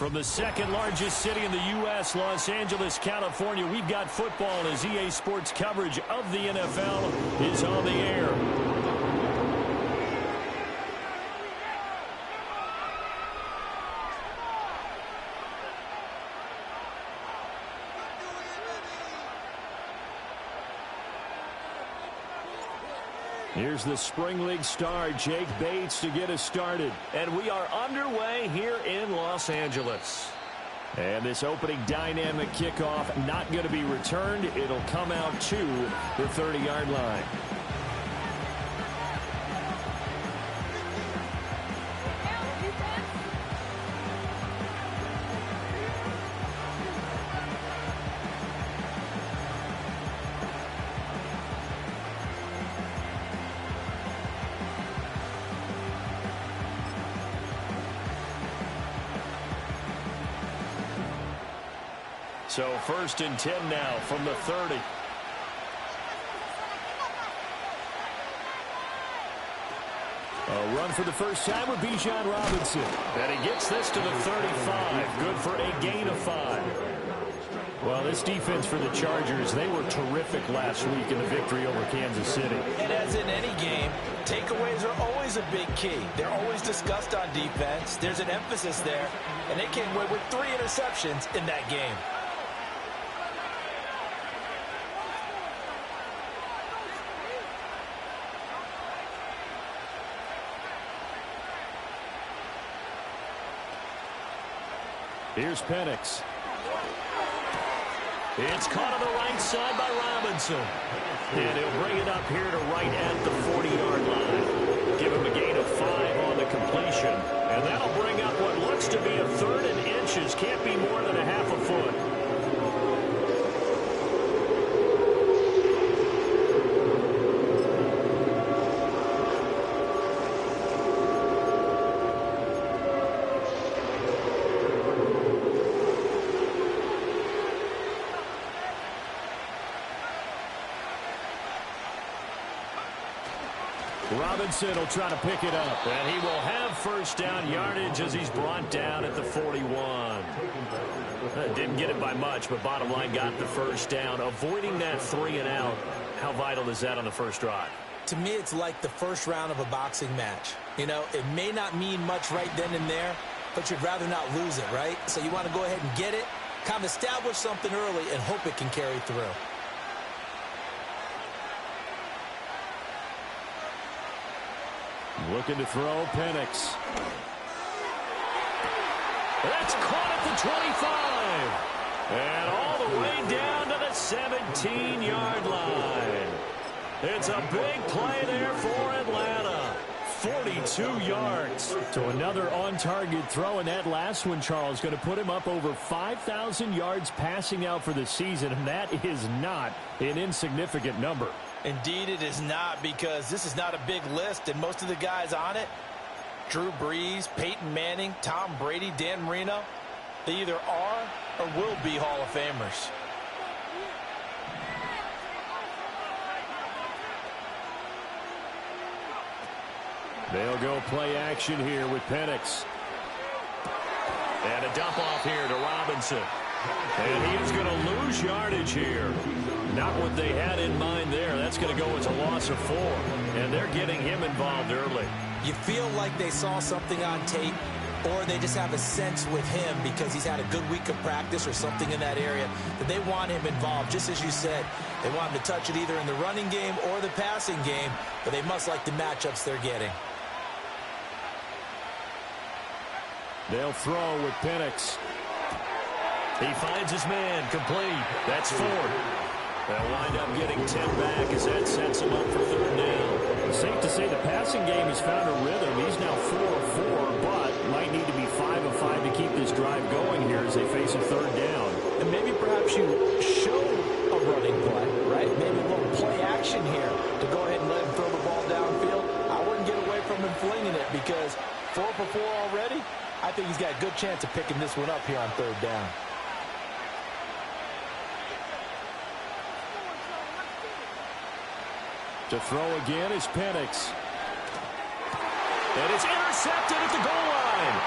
From the second largest city in the U.S., Los Angeles, California, we've got football as EA Sports coverage of the NFL is on the air. Here's the Spring League star, Jake Bates, to get us started. And we are underway here in Los Angeles. And this opening dynamic kickoff not going to be returned. It'll come out to the 30-yard line. So 1st and 10 now from the 30. A run for the first time with Bijan Robinson. And he gets this to the 35. Good for a gain of 5. Well, this defense for the Chargers, they were terrific last week in the victory over Kansas City. And as in any game, takeaways are always a big key. They're always discussed on defense. There's an emphasis there. And they came away with 3 interceptions in that game. Here's Penix. It's caught on the right side by Robinson. And he'll bring it up here to right at the 40-yard line. Give him a gain of 5 on the completion. And that'll bring up what looks to be a 3rd and inches. Can't be more than a half a foot. Robinson will try to pick it up. And he will have first down yardage as he's brought down at the 41. Didn't get it by much, but bottom line got the first down. Avoiding that 3 and out. How vital is that on the first drive? To me, it's like the first round of a boxing match. You know, it may not mean much right then and there, but you'd rather not lose it, right? So you want to go ahead and get it, kind of establish something early, and hope it can carry through. Looking to throw, Penix. That's caught at the 25. And all the way down to the 17-yard line. It's a big play there for Atlanta. 42 yards. So another on-target throw, and that last one, Charles, going to put him up over 5,000 yards passing out for the season, and that is not an insignificant number. Indeed it is not, because this is not a big list, and most of the guys on it, Drew Brees, Peyton Manning, Tom Brady, Dan Marino, they either are or will be Hall of Famers. They'll go play action here with Penix. And a dump off here to Robinson. And he is going to lose yardage here. Not what they had in mind there. That's going to go as a loss of 4. And they're getting him involved early. You feel like they saw something on tape, or they just have a sense with him because he's had a good week of practice or something in that area that they want him involved. Just as you said, they want him to touch it either in the running game or the passing game, but they must like the matchups they're getting. They'll throw with Penix. He finds his man, complete. That's 4. They'll wind up getting 10 back as that sets him up for 3rd down. It's safe to say the passing game has found a rhythm. He's now 4 of 4, but might need to be 5 of 5 to keep this drive going here as they face a 3rd down. And maybe perhaps you show a running play, right? Maybe a little play action here to go ahead and let him throw the ball downfield. I wouldn't get away from him flinging it, because 4 for 4 already, I think he's got a good chance of picking this one up here on 3rd down. To throw again is Penix. And it's intercepted at the goal line.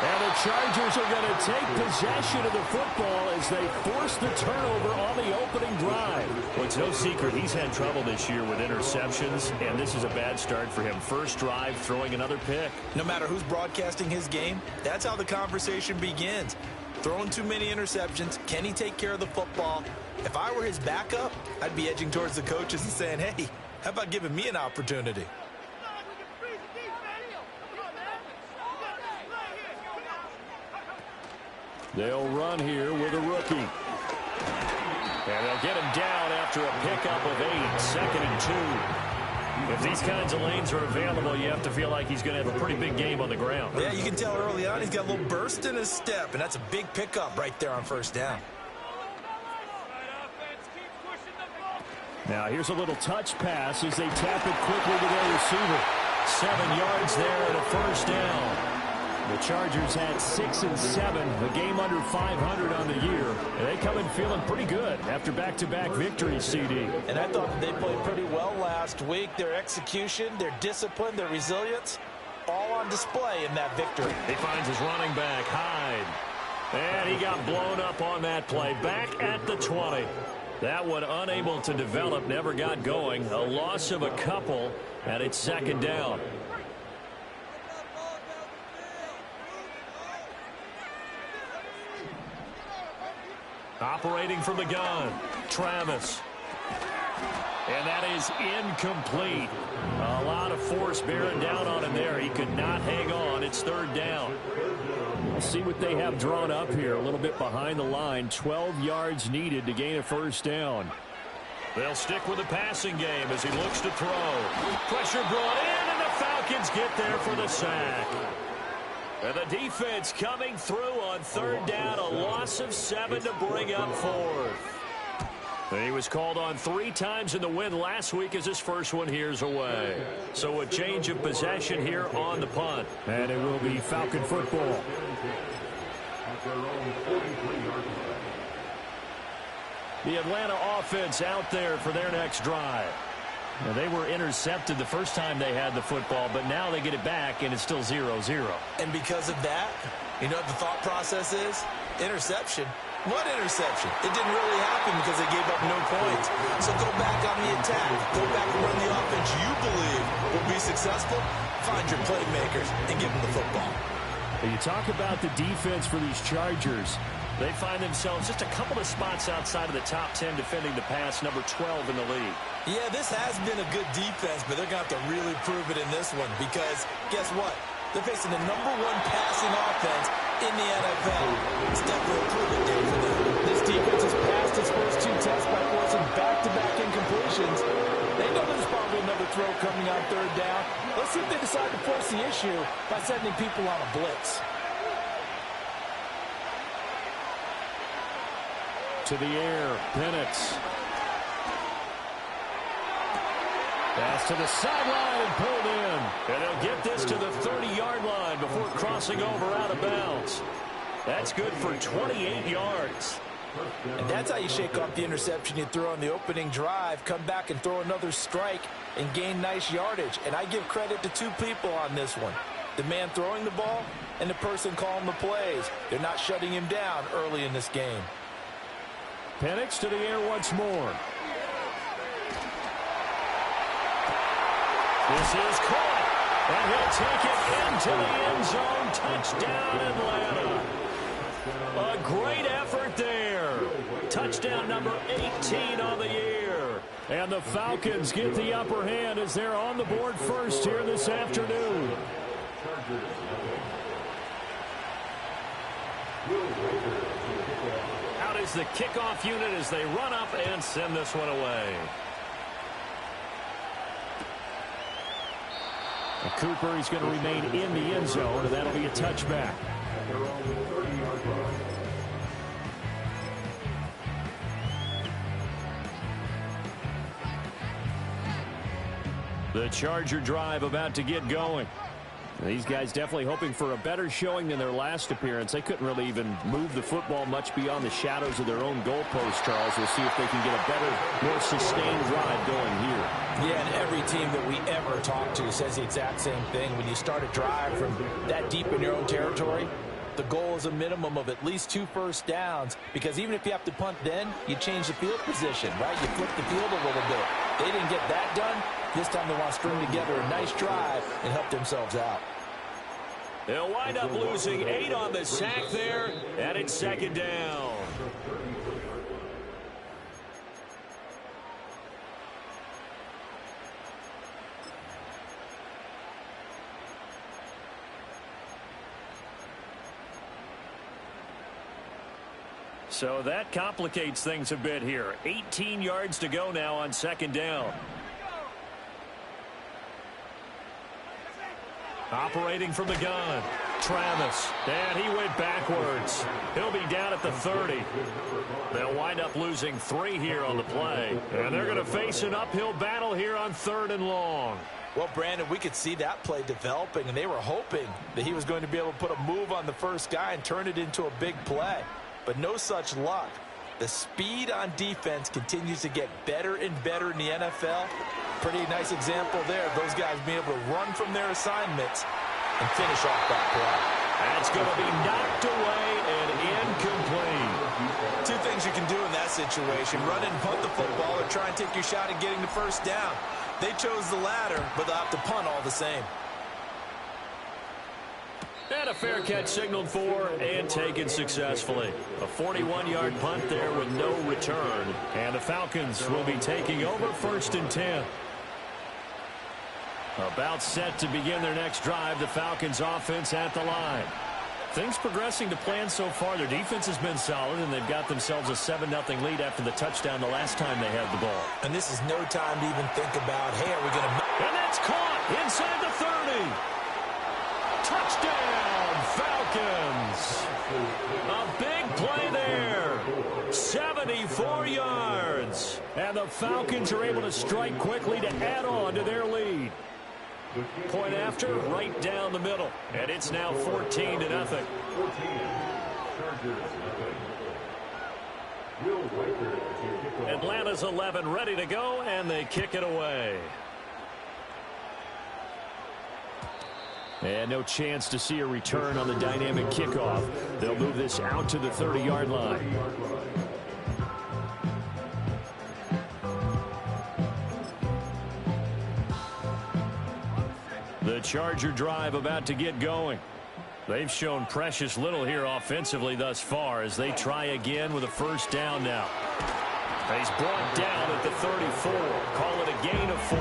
And the Chargers are going to take possession of the football as they force the turnover on the opening drive. Well, it's no secret he's had trouble this year with interceptions, and this is a bad start for him. First drive, throwing another pick. No matter who's broadcasting his game, that's how the conversation begins. Throwing too many interceptions. Can he take care of the football? If I were his backup, I'd be edging towards the coaches and saying, hey, how about giving me an opportunity? They'll run here with a rookie. And they'll get him down after a pickup of 8, 2nd and 2. If these kinds of lanes are available, you have to feel like he's going to have a pretty big game on the ground. Yeah, you can tell early on he's got a little burst in his step, and that's a big pickup right there on first down. Now here's a little touch pass as they tap it quickly to their receiver. 7 yards there and a first down. The Chargers had 6 and 7, a game under 500 on the year. And they come in feeling pretty good after back-to-back victories, CD. And I thought that they played pretty well last week. Their execution, their discipline, their resilience, all on display in that victory. He finds his running back, Hyde. And he got blown up on that play. Back at the 20. That one unable to develop, never got going. A loss of a couple, and it's 2nd down. Operating from the gun, Travis. And that is incomplete. A lot of force bearing down on him there. He could not hang on. It's 3rd down. We'll see what they have drawn up here. A little bit behind the line. 12 yards needed to gain a first down. They'll stick with the passing game as he looks to throw. Pressure brought in, and the Falcons get there for the sack. And the defense coming through on 3rd down. A loss of 7 to bring up 4th. And he was called on 3 times in the win last week as his first one here's away. So a change of possession here on the punt. And it will be Falcon football. The Atlanta offense out there for their next drive. Now, they were intercepted the first time they had the football, but now they get it back, and it's still 0-0. And because of that, you know what the thought process is? Interception. What interception? It didn't really happen because they gave up no points. So go back on the attack. Go back and run the offense you believe will be successful. Find your playmakers and give them the football. You talk about the defense for these Chargers. They find themselves just a couple of spots outside of the top 10 defending the pass, number 12 in the league. Yeah, this has been a good defense, but they're going to have to really prove it in this one because guess what? They're facing the number 1 passing offense in the NFL. It's definitely a prove-it day for them. This defense has passed its first 2 tests by forcing back-to-back incompletions. They know there's probably another throw coming on 3rd down. Let's see if they decide to force the issue by sending people on a blitz. To the air, Penix. Pass to the sideline and pulled in. And they'll get this to the 30-yard line before crossing over out of bounds. That's good for 28 yards. And that's how you shake off the interception you throw on the opening drive, come back and throw another strike and gain nice yardage. And I give credit to 2 people on this one. The man throwing the ball and the person calling the plays. They're not shutting him down early in this game. Penix to the air once more. This is caught, and he'll take it into the end zone. Touchdown, Atlanta. A great effort there. Touchdown number 18 on the year. And the Falcons get the upper hand as they're on the board first here this afternoon. Out is the kickoff unit as they run up and send this one away. And Cooper is going to remain in the end zone, and that'll be a touchback. The Charger drive about to get going. These guys definitely hoping for a better showing than their last appearance. They couldn't really even move the football much beyond the shadows of their own goalpost, Charles. We'll see if they can get a better, more sustained drive going here. Yeah, and every team that we ever talk to says the exact same thing. When you start a drive from that deep in your own territory, the goal is a minimum of at least 2 first downs, because even if you have to punt then, you change the field position, right? You flip the field a little bit. They didn't get that done. This time they want to string together a nice drive and help themselves out. They'll wind up losing 8 on the sack there, and it's second down. So that complicates things a bit here. 18 yards to go now on second down. Operating from the gun, Travis, and he went backwards. He'll be down at the 30. They'll wind up losing 3 here on the play, and they're going to face an uphill battle here on 3rd and long. Well, Brandon, we could see that play developing, and they were hoping that he was going to be able to put a move on the first guy and turn it into a big play. But no such luck. The speed on defense continues to get better and better in the NFL. Pretty nice example there of those guys being able to run from their assignments and finish off that play. That's going to be knocked away and incomplete. 2 things you can do in that situation: run and punt the football, or try and take your shot at getting the first down. They chose the latter, but they'll have to punt all the same. And a fair catch signaled for and taken successfully. A 41-yard punt there with no return. And the Falcons will be taking over 1st and 10. About set to begin their next drive, the Falcons offense at the line. Things progressing to plan so far. Their defense has been solid, and they've got themselves a 7-0 lead after the touchdown the last time they had the ball. And this is no time to even think about, hey, are we going to... And that's caught inside the 30. Touchdown, Falcons. A big play there. 74 yards. And the Falcons are able to strike quickly to add on to their lead. Point after, right down the middle. And it's now 14-0. Atlanta's 11 ready to go, and they kick it away. And no chance to see a return on the dynamic kickoff. They'll move this out to the 30-yard line. The Charger drive about to get going. They've shown precious little here offensively thus far as they try again with a first down now. He's brought down at the 34. Call it a gain of 4.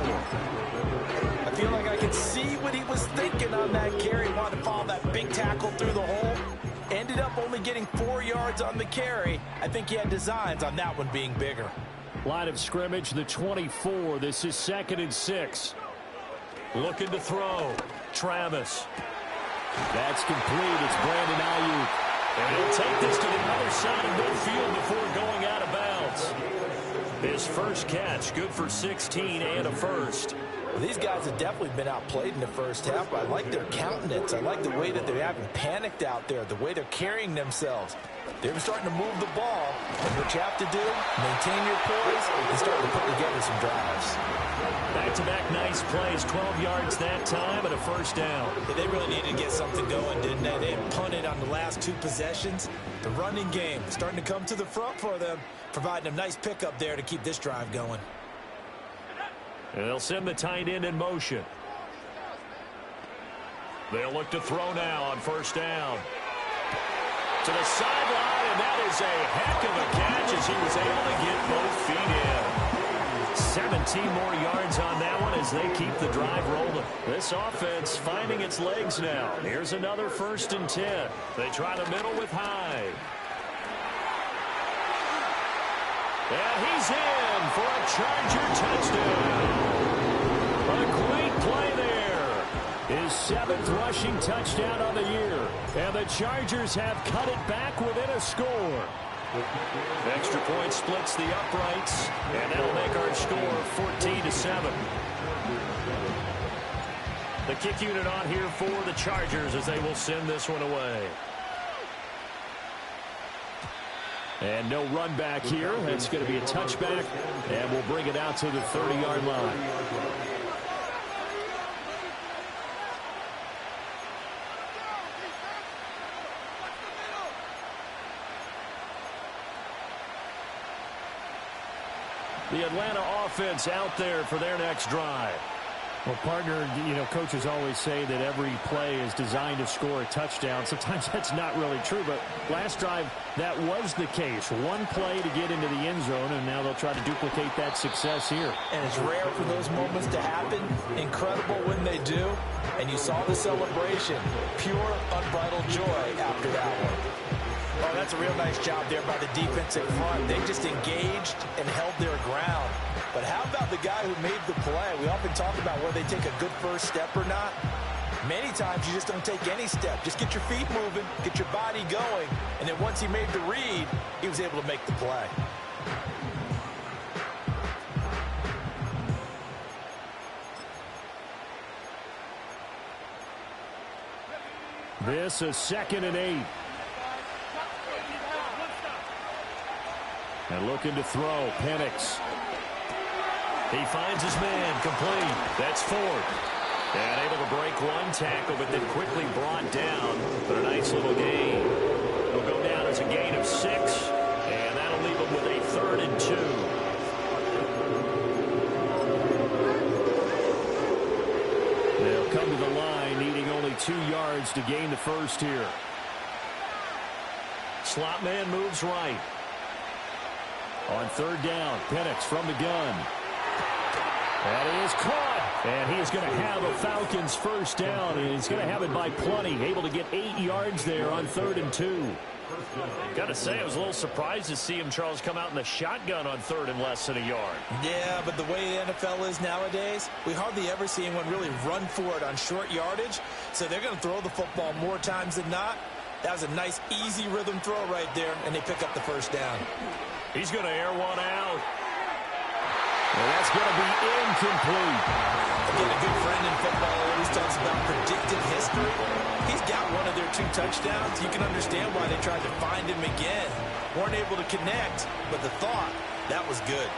I feel like I can see what he was thinking on that carry. Wanted to follow that big tackle through the hole. Ended up only getting 4 yards on the carry. I think he had designs on that one being bigger. Line of scrimmage, the 24. This is 2nd and 6. Looking to throw. Travis. That's complete. It's Brandon Ayuk. And he'll take this to the other side of midfield before going out of bounds. His first catch, good for 16 and a first. Well, these guys have definitely been outplayed in the first half, but I like their countenance. I like the way that they haven't panicked out there, the way they're carrying themselves. They're starting to move the ball. And what you have to do, maintain your poise, and start to put together some drives. Back-to-back nice plays, 12 yards that time and a first down. Yeah, they really needed to get something going, didn't they? They had punted on the last 2 possessions. The running game starting to come to the front for them, providing a nice pickup there to keep this drive going. And they'll send the tight end in motion. They'll look to throw now on first down. To the sideline, and that is a heck of a catch as he was able to get both feet in. 17 more yards on that one as they keep the drive rolling. This offense finding its legs now. Here's another 1st and 10. They try the middle with Hyde. And he's in for a Charger touchdown. A great play there. His 7th rushing touchdown on the year. And the Chargers have cut it back within a score. Extra point splits the uprights, and that'll make our score 14-7. The kick unit on here for the Chargers as they will send this one away. And no run back here. That's going to be a touchback, and we'll bring it out to the 30-yard line. The Atlanta offense out there for their next drive. Well, partner, coaches always say that every play is designed to score a touchdown. Sometimes that's not really true, but last drive, that was the case. One play to get into the end zone, and now they'll try to duplicate that success here. And it's rare for those moments to happen. Incredible when they do. And you saw the celebration. Pure, unbridled joy after that one. Oh, that's a real nice job there by the defensive front. They just engaged and held their ground. But how about the guy who made the play? We often talk about whether they take a good first step or not. Many times you just don't take any step. Just get your feet moving, get your body going, and then once he made the read, he was able to make the play. This is 2nd and 8. And looking to throw, Penix. He finds his man, complete. That's 4th. And able to break one tackle, but then quickly brought down. But a nice little gain. He'll go down as a gain of 6, and that'll leave him with a 3rd and 2. They'll come to the line, needing only 2 yards to gain the first here. Slot man moves right. On 3rd down, Penix from the gun. That is caught. And he is going to have a Falcons first down, and he's going to have it by plenty. Able to get 8 yards there on 3rd and 2. Got to say, I was a little surprised to see him, Charles, come out in the shotgun on 3rd and less than a yard. Yeah, but the way the NFL is nowadays, we hardly ever see anyone really run for it on short yardage. So they're going to throw the football more times than not. That was a nice, easy rhythm throw right there, and they pick up the first down. He's going to air one out. And that's going to be incomplete. Again, a good friend in football always talks about predictive history. He's got one of their 2 touchdowns. You can understand why they tried to find him again. Weren't able to connect, but the thought, that was good.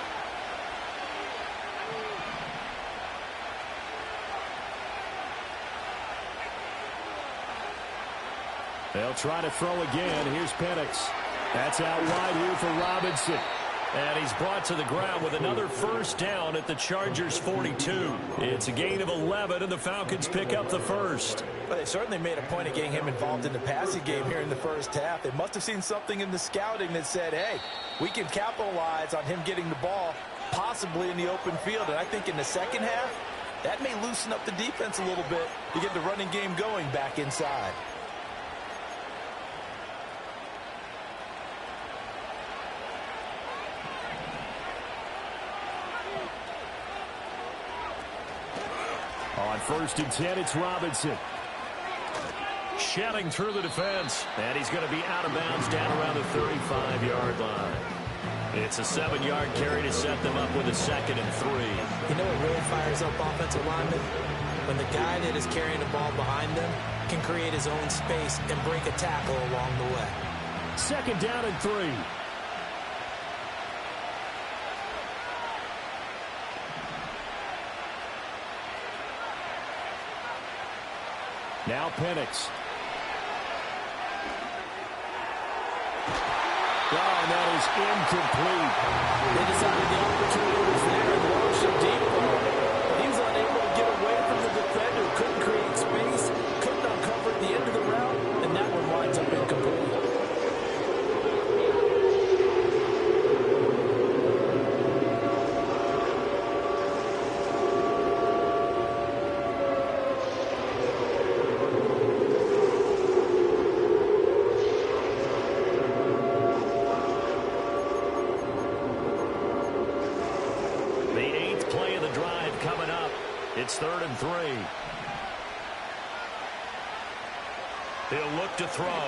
They'll try to throw again. Here's Penix. That's out wide here for Robinson. And he's brought to the ground with another first down at the Chargers' 42. It's a gain of 11, and the Falcons pick up the first. Well, they certainly made a point of getting him involved in the passing game here in the first half. They must have seen something in the scouting that said, hey, we can capitalize on him getting the ball, possibly in the open field. And I think in the second half, that may loosen up the defense a little bit to get the running game going back inside. On 1st and 10, it's Robinson. Shelling through the defense. And he's going to be out of bounds down around the 35-yard line. It's a 7-yard carry to set them up with a 2nd and 3. You know what really fires up offensive linemen? When the guy that is carrying the ball behind them can create his own space and break a tackle along the way. 2nd down and 3. Now Penix. Oh, and that is incomplete. They decided the opportunity was there and launched a deep ball. He was unable to get away from the defender. Couldn't create space. Couldn't uncover at the end of the route. And that one winds up incomplete. It's 3rd and 3. He'll look to throw.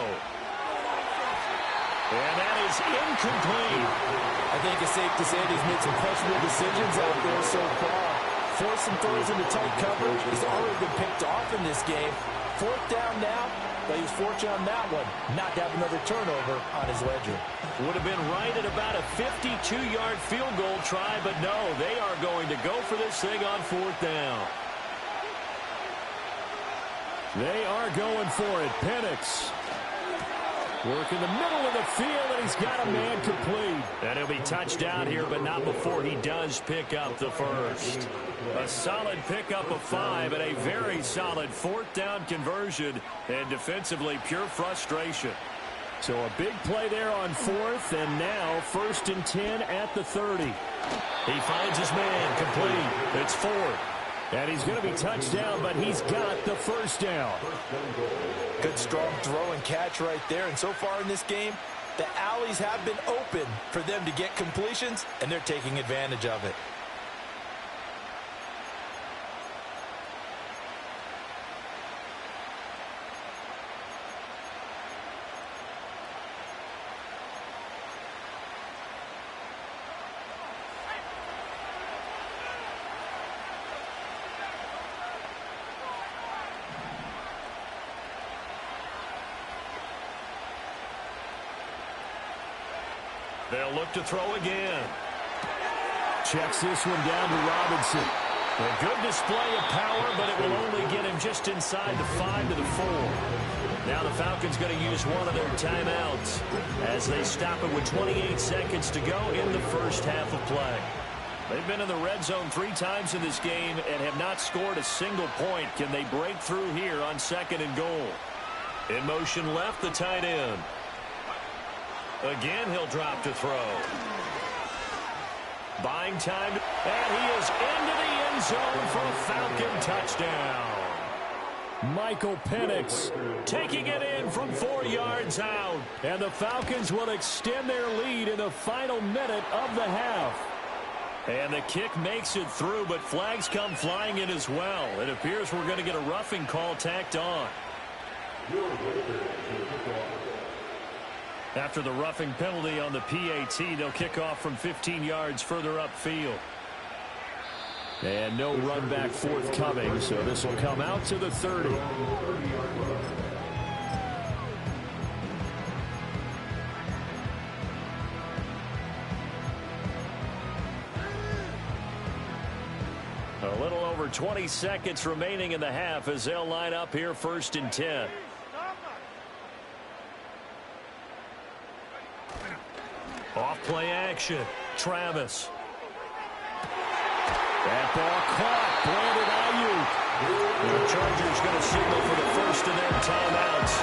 And that is incomplete. I think it's safe to say that he's made some questionable decisions out there so far. Forced some throws into tight coverage. He's already been picked off in this game. 4th down now, but he's fortunate on that one. Not to have another turnover on his ledger. Would have been right at about a 52-yard field goal try, but no, they are going to go for this thing on 4th down. They are going for it. Penix. Work in the middle of the field, and he's got a man complete. And he'll be touched out here, but not before he does pick up the first. A solid pickup of 5 and a very solid 4th down conversion, and defensively pure frustration. So a big play there on 4th, and now 1st and 10 at the 30. He finds his man complete. It's 4th. And he's going to be touched down, but he's got the first down. Good strong throw and catch right there. And so far in this game, the alleys have been open for them to get completions, and they're taking advantage of it. They'll look to throw again. Checks this one down to Robinson. A good display of power, but it will only get him just inside the 5 to the 4. Now the Falcons going to use one of their timeouts as they stop it with 28 seconds to go in the first half of play. They've been in the red zone 3 times in this game and have not scored a single point. Can they break through here on 2nd and goal? In motion left, the tight end. Again, he'll drop to throw. Buying time, and he is into the end zone for a Falcon touchdown. Michael Penix taking it in from 4 yards out. And the Falcons will extend their lead in the final minute of the half. And the kick makes it through, but flags come flying in as well. It appears we're going to get a roughing call tacked on. After the roughing penalty on the PAT, they'll kick off from 15 yards further upfield. And no run back forthcoming, so this will come out to the 30. A little over 20 seconds remaining in the half as they'll line up here 1st and 10. Off play action. Travis. That ball caught. Brandon Ayuk. The Chargers going to signal for the first of their timeouts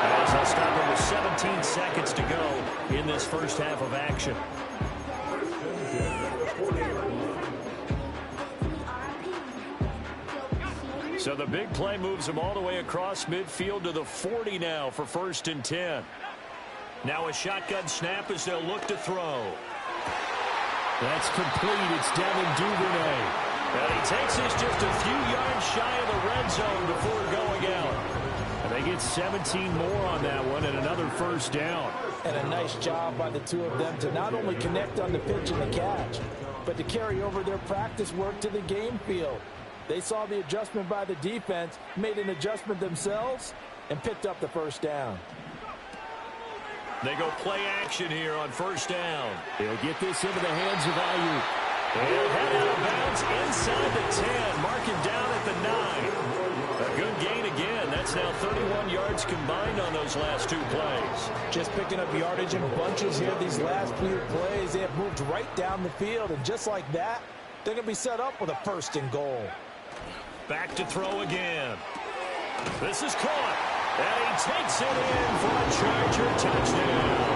as they'll stop it with 17 seconds to go in this first half of action. So the big play moves them all the way across midfield to the 40 now for 1st and 10. Now a shotgun snap as they'll look to throw. That's complete. It's Devin Duvernay. And he takes this just a few yards shy of the red zone before going out. And they get 17 more on that one and another first down. And a nice job by the two of them to not only connect on the pitch and the catch, but to carry over their practice work to the game field. They saw the adjustment by the defense, made an adjustment themselves, and picked up the first down. They go play action here on 1st down. They'll get this into the hands of Ayuk. He'll head out of bounds inside the 10, marking down at the 9. A good gain again. That's now 31 yards combined on those last 2 plays. Just picking up yardage in bunches here these last few plays. They have moved right down the field, and just like that, they're going to be set up with a 1st and goal. Back to throw again. This is caught. And he takes it in for a Charger touchdown.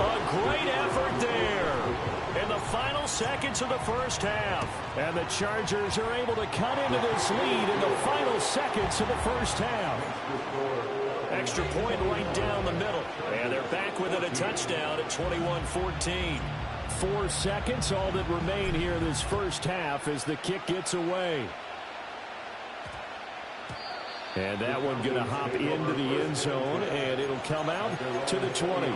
A great effort there in the final seconds of the first half. And the Chargers are able to cut into this lead in the final seconds of the first half. Extra point right down the middle. And they're back within a touchdown at 21-14. 4 seconds, all that remain here this first half as the kick gets away. And that one going to hop into the end zone, and it'll come out to the 20.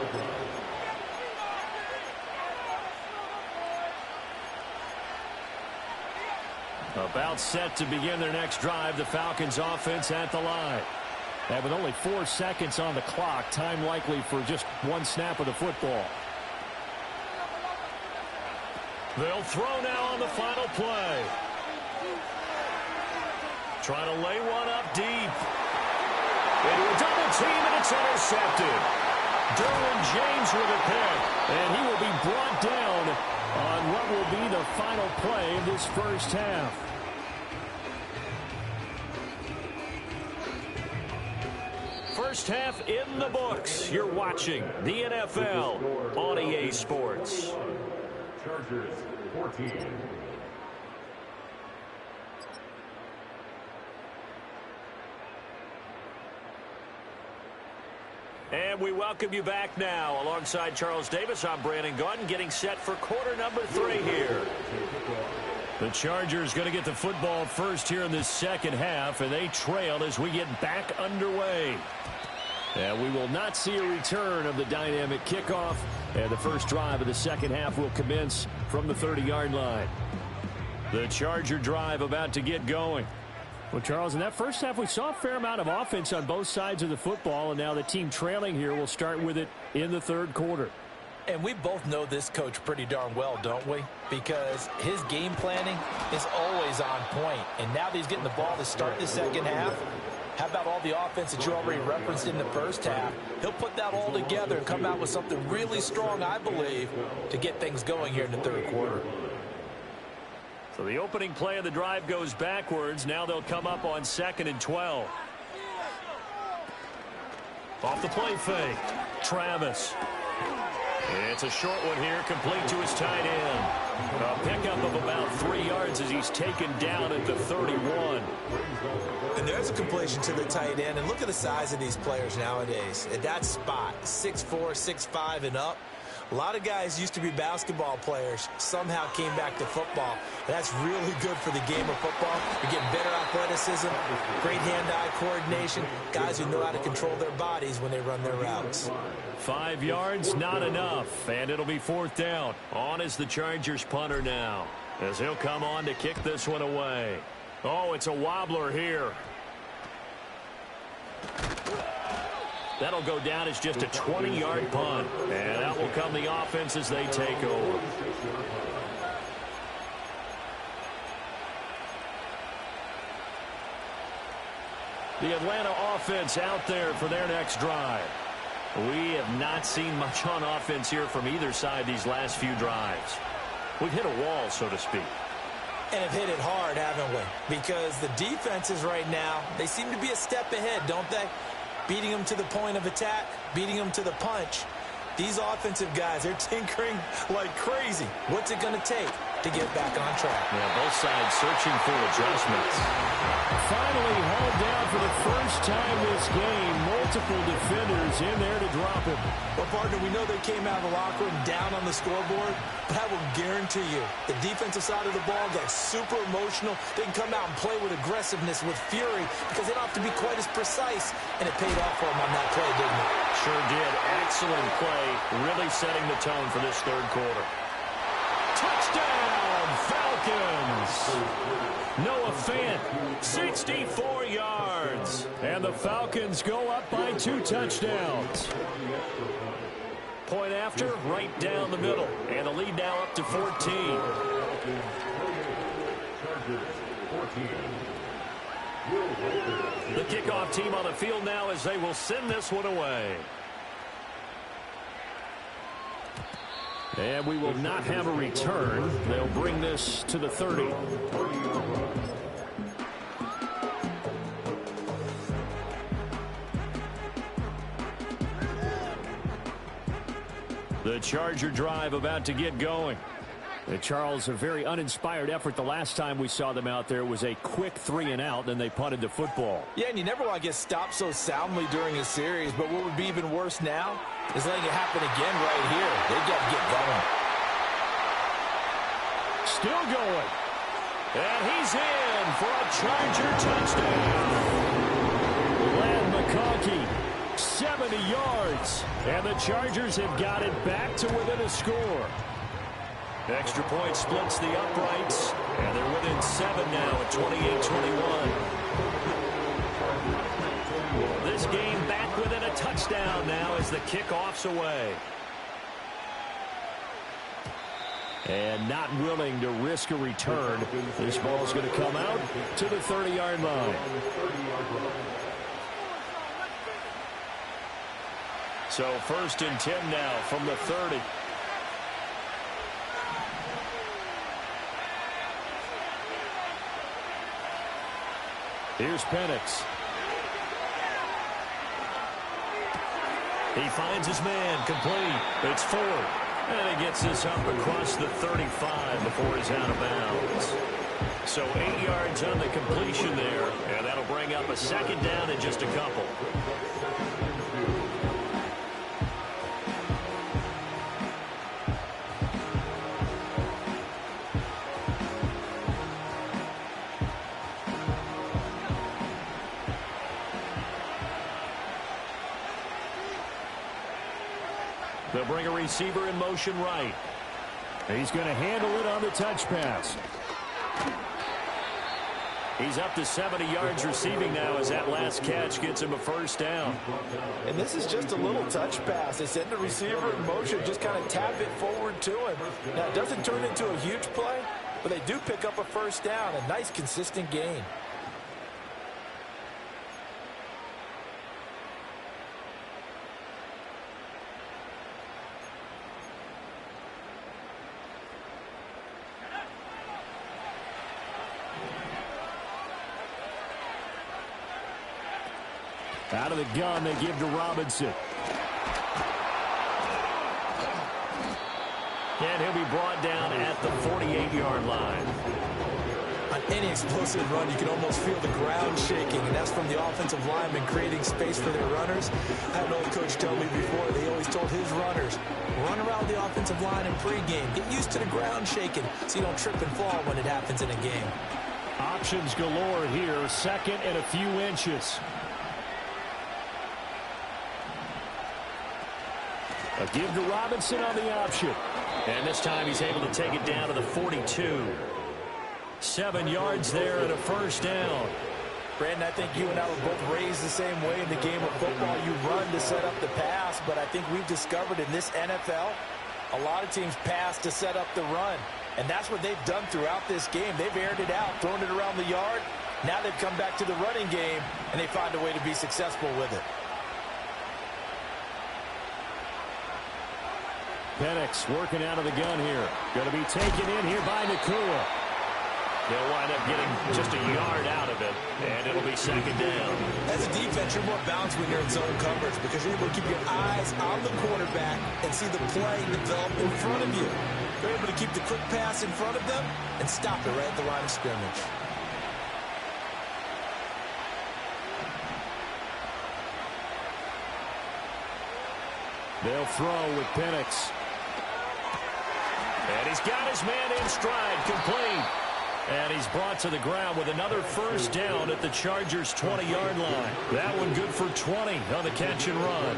About set to begin their next drive, the Falcons offense at the line. And with only 4 seconds on the clock, time likely for just 1 snap of the football. They'll throw now on the final play. Trying to lay one up deep. Into a double team, and it's intercepted. Derwin James with a pick. And he will be brought down on what will be the final play of this first half. First half in the books. You're watching the NFL on EA Sports. Chargers 14. And we welcome you back now. Alongside Charles Davis, I'm Brandon Gaudin, getting set for quarter number 3 here. The Chargers going to get the football first here in this second half, and they trail as we get back underway. And we will not see a return of the dynamic kickoff, and the first drive of the second half will commence from the 30-yard line. The Charger drive about to get going. Well, Charles, in that first half, we saw a fair amount of offense on both sides of the football, and now the team trailing here will start with it in the third quarter. And we both know this coach pretty darn well, don't we? Because his game planning is always on point. And now that he's getting the ball to start the second half, how about all the offense that you already referenced in the first half? He'll put that all together and come out with something really strong, I believe, to get things going here in the third quarter. So the opening play of the drive goes backwards. Now they'll come up on 2nd and 12. Off the play fake. Travis. It's a short one here, complete to his tight end. A pickup of about 3 yards as he's taken down at the 31. And there's a completion to the tight end. And look at the size of these players nowadays. At that spot, 6'4", 6'5", and up. A lot of guys used to be basketball players, somehow came back to football. That's really good for the game of football. You're getting better athleticism, great hand-eye coordination, guys who know how to control their bodies when they run their routes. 5 yards, not enough, and it'll be 4th down. On is the Chargers punter now, as he'll come on to kick this one away. Oh, it's a wobbler here. That'll go down as just a 20-yard punt. And out will come the offense as they take over. The Atlanta offense out there for their next drive. We have not seen much on offense here from either side these last few drives. We've hit a wall, so to speak. And have hit it hard, haven't we? Because the defenses right now, they seem to be a step ahead, don't they? Beating them to the point of attack, beating them to the punch. These offensive guys, they're tinkering like crazy. What's it going to take to get back on track? Yeah, both sides searching for adjustments. Finally hauled down for the first time this game. Multiple defenders in there to drop him. Well, partner, we know they came out of the locker room down on the scoreboard, but I will guarantee you the defensive side of the ball got super emotional. They can come out and play with aggressiveness, with fury, because they don't have to be quite as precise, and it paid off for them on that play, didn't it? Sure did. Excellent play, really setting the tone for this third quarter. Touchdown, Falcons! Noah Fant, 64 yards. And the Falcons go up by 2 touchdowns. Point after, right down the middle. And the lead now up to 14. The kickoff team on the field now as they will send this one away. And we will not have a return. They'll bring this to the 30. The Charger drive about to get going. Charles, a very uninspired effort the last time we saw them out there. Was a quick 3 and out, then they punted the football. Yeah, and you never want to get stopped so soundly during a series, but what would be even worse now is letting it happen again right here. They've got to get going. Still going. And he's in for a Charger touchdown. Ladd McConkey, 70 yards. And the Chargers have got it back to within a score. Extra point splits the uprights, and they're within 7 now at 28-21. This game back within a touchdown now as the kickoff's away. And not willing to risk a return. This ball's going to come out to the 30-yard line. So 1st and 10 now from the 30. Here's Penix. He finds his man, complete. It's Ford. And he gets this up across the 35 before he's out of bounds. So 8 yards on the completion there, and that'll bring up a 2nd down in just a couple. They'll bring a receiver in motion right. He's going to handle it on the touch pass. He's up to 70 yards receiving now as that last catch gets him a 1st down. And this is just a little touch pass. They send the receiver in motion, just kind of tap it forward to him. Now, it doesn't turn into a huge play, but they do pick up a 1st down. A nice, consistent gain. Out of the gun, they give to Robinson. And he'll be brought down at the 48-yard line. On any explosive run, you can almost feel the ground shaking, and that's from the offensive linemen creating space for their runners. I had an old coach tell me before, they always told his runners, run around the offensive line in pregame. Get used to the ground shaking so you don't trip and fall when it happens in a game. Options galore here, 2nd and a few inches. A give to Robinson on the option. And this time he's able to take it down to the 42. 7 yards there and a 1st down. Brandon, I think you and I were both raised the same way in the game of football. You run to set up the pass, but I think we've discovered in this NFL, a lot of teams pass to set up the run. And that's what they've done throughout this game. They've aired it out, thrown it around the yard. Now they've come back to the running game, and they find a way to be successful with it. Penix working out of the gun here. Going to be taken in here by Nacua. They'll wind up getting just a yard out of it, and it'll be 2nd down. As a defense, you're more balanced when you're in zone coverage because you're able to keep your eyes on the quarterback and see the play develop in front of you. You're able to keep the quick pass in front of them and stop it right at the line of scrimmage. They'll throw with Penix. And he's got his man in stride, complete. And he's brought to the ground with another 1st down at the Chargers' 20-yard line. That one good for 20 on the catch and run.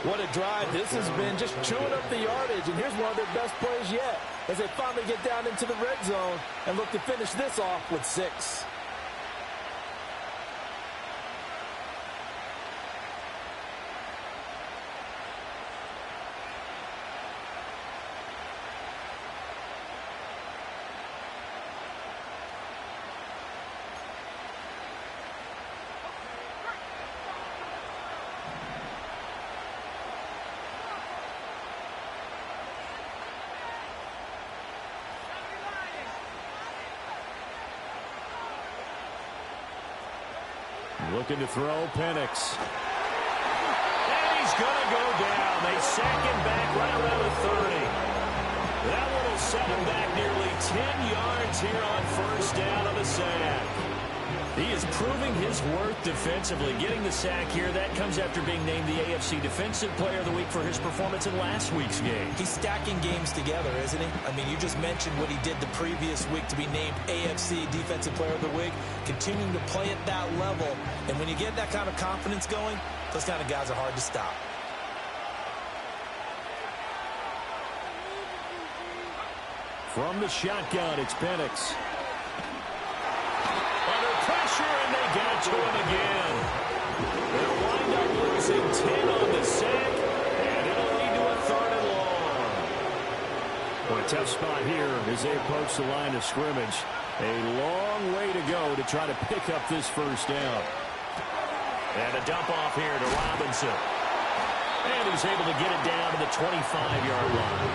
What a drive. This has been just chewing up the yardage, and here's one of their best plays yet as they finally get down into the red zone and look to finish this off with 6. Looking to throw, Penix. And he's going to go down. They sack him back right around the 30. That one will set him back nearly 10 yards here on 1st down on the sack. He is proving his worth defensively. Getting the sack here, that comes after being named the AFC Defensive Player of the Week for his performance in last week's game. He's stacking games together, isn't he? I mean, you just mentioned what he did the previous week to be named AFC Defensive Player of the Week, continuing to play at that level. And when you get that kind of confidence going, those kind of guys are hard to stop. From the shotgun, it's Penix. Pressure, and they get to him again. They'll wind up losing 10 on the sack, and it'll lead to a 3rd and long. Well, a tough spot here as they approach the line of scrimmage. A long way to go to try to pick up this 1st down. And a dump off here to Robinson. And he's able to get it down to the 25-yard line.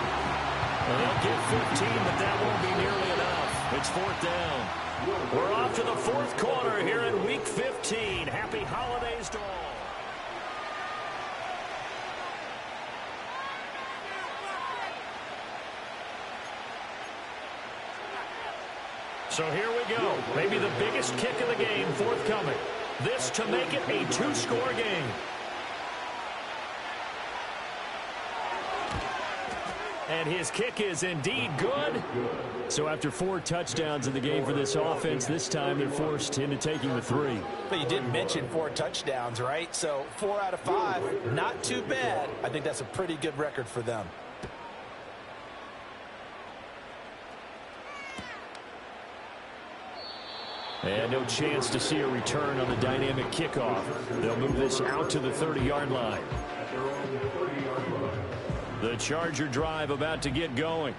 Well, they'll get 15, but that won't be nearly enough. It's fourth down. We're off to the fourth quarter here in Week 15. Happy holidays to all. So here we go. Maybe the biggest kick of the game forthcoming. This to make it a two-score game. And his kick is indeed good. So after 4 touchdowns in the game for this offense, this time they're forced into taking the 3. But you didn't mention 4 touchdowns, right? So 4 out of 5, not too bad. I think that's a pretty good record for them. And no chance to see a return on the dynamic kickoff. They'll move this out to the 30-yard line. The Charger drive about to get going.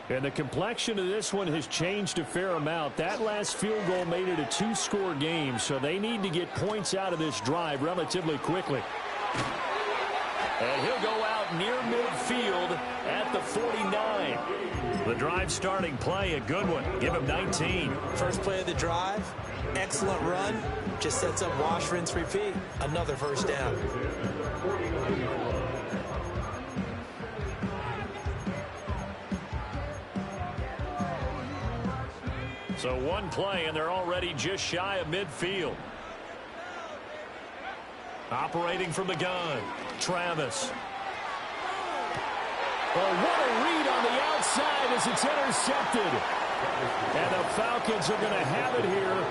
And the complexion of this one has changed a fair amount. That last field goal made it a 2-score game, so they need to get points out of this drive relatively quickly. And he'll go out near midfield at the 49. The drive starting play, a good one. Give him 19. First play of the drive, excellent run. Just sets up wash, rinse, repeat. Another first down. So one play, and they're already just shy of midfield. Operating from the gun, Travis. Well, what a read on the outside as it's intercepted. And the Falcons are going to have it here.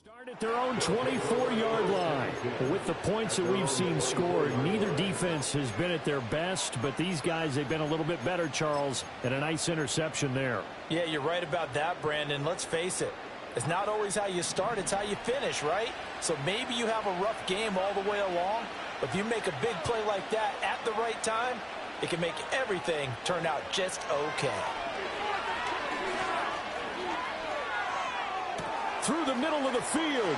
Start at their own 24-yard line. With the points that we've seen scored, neither defense has been at their best, but these guys, they've been a little bit better, Charles, and a nice interception there. Yeah, you're right about that, Brandon. Let's face it. It's not always how you start, it's how you finish, right? So maybe you have a rough game all the way along, but if you make a big play like that at the right time, it can make everything turn out just okay. Through the middle of the field.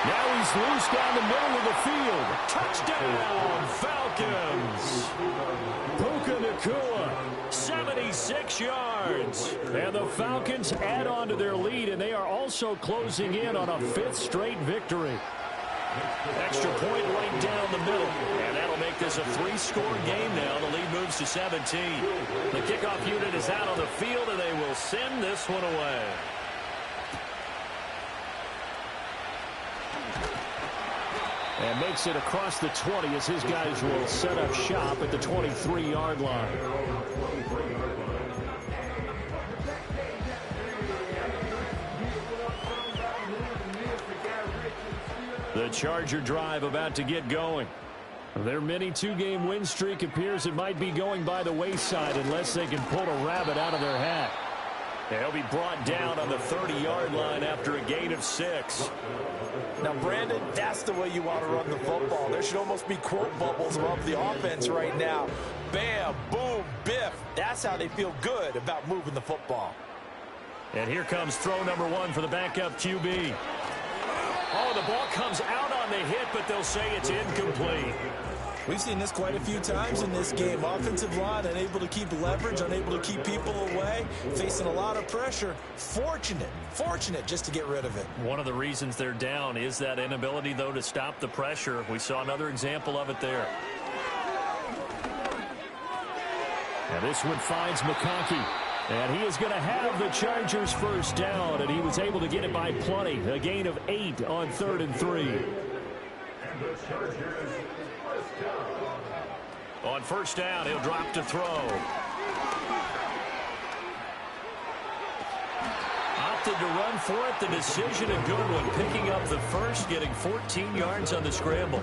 Now he's loose down the middle of the field. Touchdown, Falcons. Puka Nacua, 76 yards. And the Falcons add on to their lead, and they are also closing in on a 5th straight victory. Extra point right down the middle. And that'll make this a 3-score game now. The lead moves to 17. The kickoff unit is out on the field, and they will send this one away. And makes it across the 20 as his guys will set up shop at the 23-yard line. The Charger drive about to get going. Their mini 2-game win streak appears it might be going by the wayside unless they can pull a rabbit out of their hat. They'll be brought down on the 30-yard line after a gain of 6. Now, Brandon, that's the way you want to run the football. There should almost be quote bubbles above the offense right now. Bam, boom, biff. That's how they feel good about moving the football. And here comes throw number 1 for the backup QB. Oh, the ball comes out on the hit, but they'll say it's incomplete. We've seen this quite a few times in this game. Offensive line unable to keep leverage, unable to keep people away, facing a lot of pressure. Fortunate just to get rid of it. One of the reasons they're down is that inability, though, to stop the pressure. We saw another example of it there. And this one finds McConkey. And he is going to have the Chargers first down, and he was able to get it by plenty. A gain of 8 on 3rd and 3. And the Chargers first down. On first down, he'll drop to throw. Opted to run for it. The decision, a good one. Picking up the first, getting 14 yards on the scramble.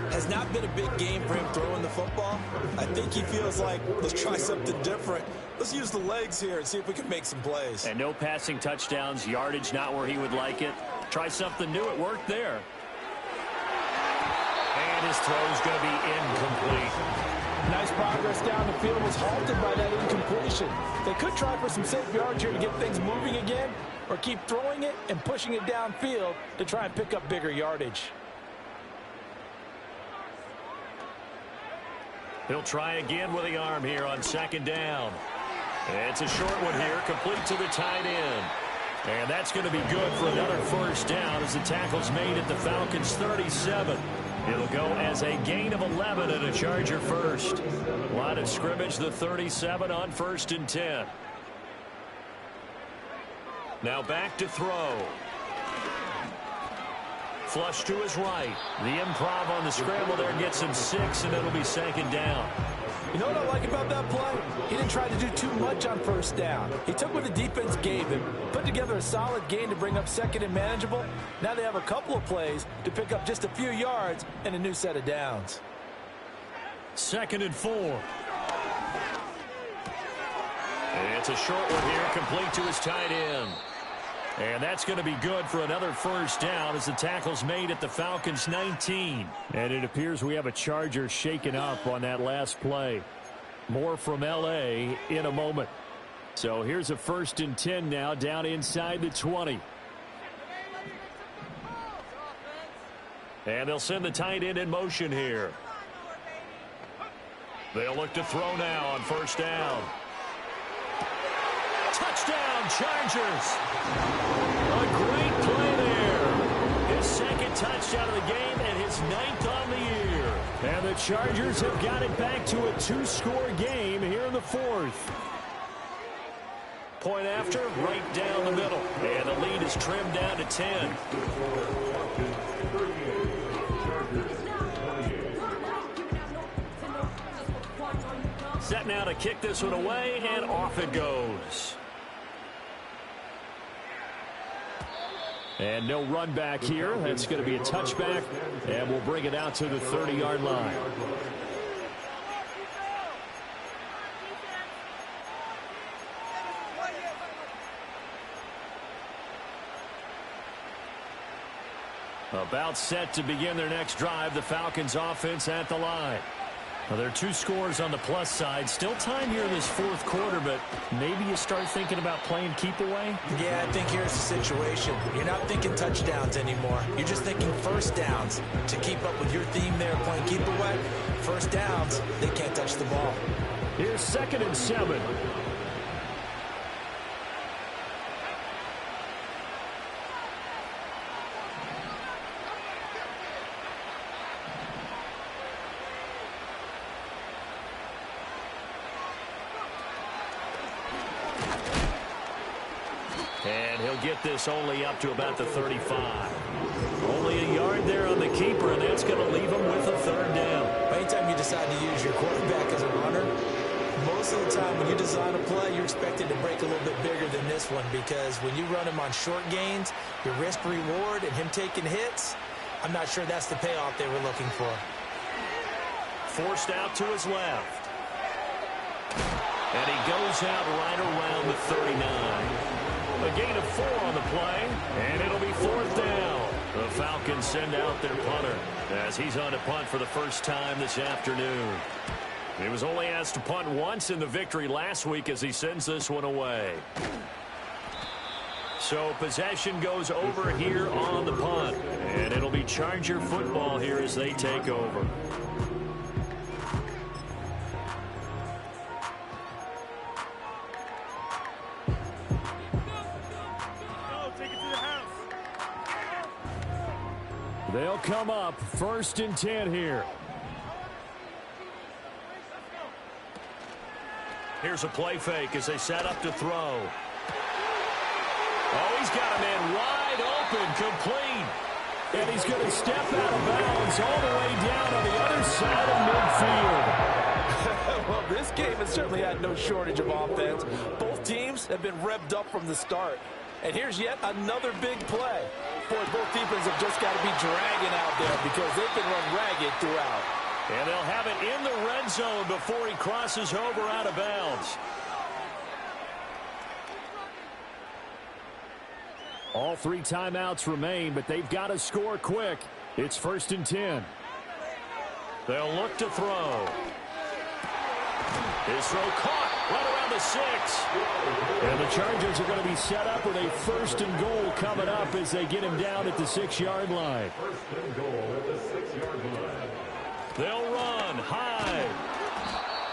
Has not been a big game for him throwing the football. I think he feels like, let's try something different. Let's use the legs here and see if we can make some plays. And no passing touchdowns, yardage not where he would like it. Try something new. It worked there. And his throw is going to be incomplete. Nice progress down the field was halted by that incompletion. They could try for some safe yards here to get things moving again, or keep throwing it and pushing it downfield to try and pick up bigger yardage. He'll try again with the arm here on second down. It's a short one here, complete to the tight end. And that's going to be good for another first down as the tackle's made at the Falcons' 37. It'll go as a gain of 11 and a Charger first. Line of scrimmage, the 37 on 1st and 10. Now back to throw. Flush to his right. The improv on the scramble there gets him 6, and it'll be second down. You know what I like about that play? He didn't try to do too much on first down. He took what the defense gave him, put together a solid gain to bring up second and manageable. Now they have a couple of plays to pick up just a few yards and a new set of downs. 2nd and 4. It's a short one here, complete to his tight end. And that's going to be good for another first down as the tackle's made at the Falcons' 19. And it appears we have a Charger shaken up on that last play. More from L.A. in a moment. So here's a 1st and 10 now down inside the 20. And they'll send the tight end in motion here. They'll look to throw now on first down. Touchdown, Chargers. A great play there. His 2nd touchdown of the game and his 9th on the year. And the Chargers have got it back to a 2-score game here in the 4th. Point after, right down the middle. And the lead is trimmed down to 10. Set now to kick this one away, and off it goes. And no run back here. That's going to be a touchback, and we'll bring it out to the 30-yard line. About set to begin their next drive, the Falcons offense at the line. Well, there are 2 scores on the plus side. Still time here in this 4th quarter, but maybe you start thinking about playing keep away? Yeah, I think here's the situation. You're not thinking touchdowns anymore. You're just thinking first downs. To keep up with your theme there, playing keep away, first downs, they can't touch the ball. Here's 2nd and 7. And he'll get this only up to about the 35. Only a yard there on the keeper, and that's going to leave him with a 3rd down. Anytime you decide to use your quarterback as a runner, most of the time when you design a play, you're expected to break a little bit bigger than this one, because when you run him on short gains, your risk-reward and him taking hits, I'm not sure that's the payoff they were looking for. Forced out to his left. And he goes out right around the 39. A gain of 4 on the play, and it'll be 4th down. The Falcons send out their punter as he's on to punt for the first time this afternoon. He was only asked to punt once in the victory last week as he sends this one away. So possession goes over here on the punt, and it'll be Charger football here as they take over. They'll come up 1st and 10 here. Here's a play fake as they set up to throw. Oh, he's got a man wide open, complete. And he's going to step out of bounds all the way down on the other side of midfield. Well, this game has certainly had no shortage of offense. Both teams have been revved up from the start. And here's yet another big play. Boy, both defenses have just got to be dragging out there because they've been run ragged throughout. And they'll have it in the red zone before he crosses over out of bounds. All 3 timeouts remain, but they've got to score quick. It's 1st and 10. They'll look to throw. His throw caught right around the 6. And the Chargers are going to be set up with a 1st and goal coming up as they get him down at the 6-yard line. 1st and goal at the 6-yard line. They'll run high.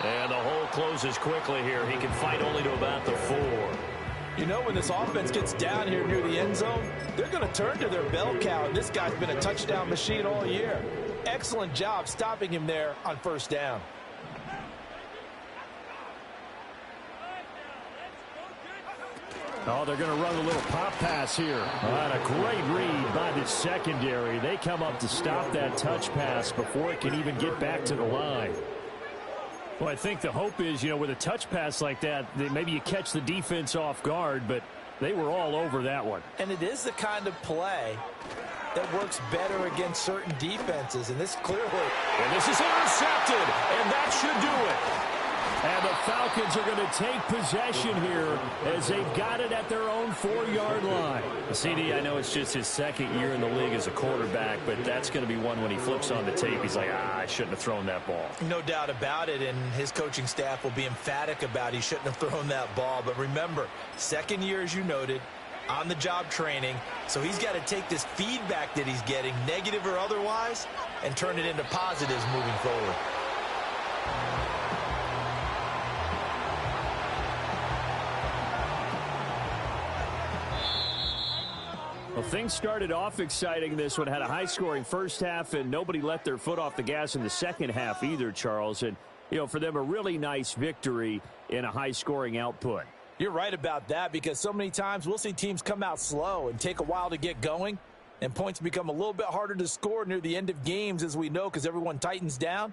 And the hole closes quickly here. He can fight only to about the 4. You know, when this offense gets down here near the end zone, they're going to turn to their bell cow, and this guy's been a touchdown machine all year. Excellent job stopping him there on 1st down. Oh, they're going to run a little pop pass here. And a great read by the secondary. They come up to stop that touch pass before it can even get back to the line. Well, I think the hope is, you know, with a touch pass like that, maybe you catch the defense off guard, but they were all over that one. And it is the kind of play that works better against certain defenses, and this clearly. And this is intercepted, and that should do it. And the Falcons are going to take possession here as they've got it at their own 4-yard line. CD, I know it's just his 2nd year in the league as a quarterback, but that's going to be one when he flips on the tape. He's like, I shouldn't have thrown that ball. No doubt about it, and his coaching staff will be emphatic about he shouldn't have thrown that ball. But remember, 2nd year, as you noted, on-the-job training, so he's got to take this feedback that he's getting, negative or otherwise, and turn it into positives moving forward. Well, things started off exciting. This one had a high-scoring first half, and nobody let their foot off the gas in the second half either, Charles. And, you know, for them, a really nice victory in a high-scoring output. You're right about that, because so many times we'll see teams come out slow and take a while to get going, and points become a little bit harder to score near the end of games, as we know, because everyone tightens down.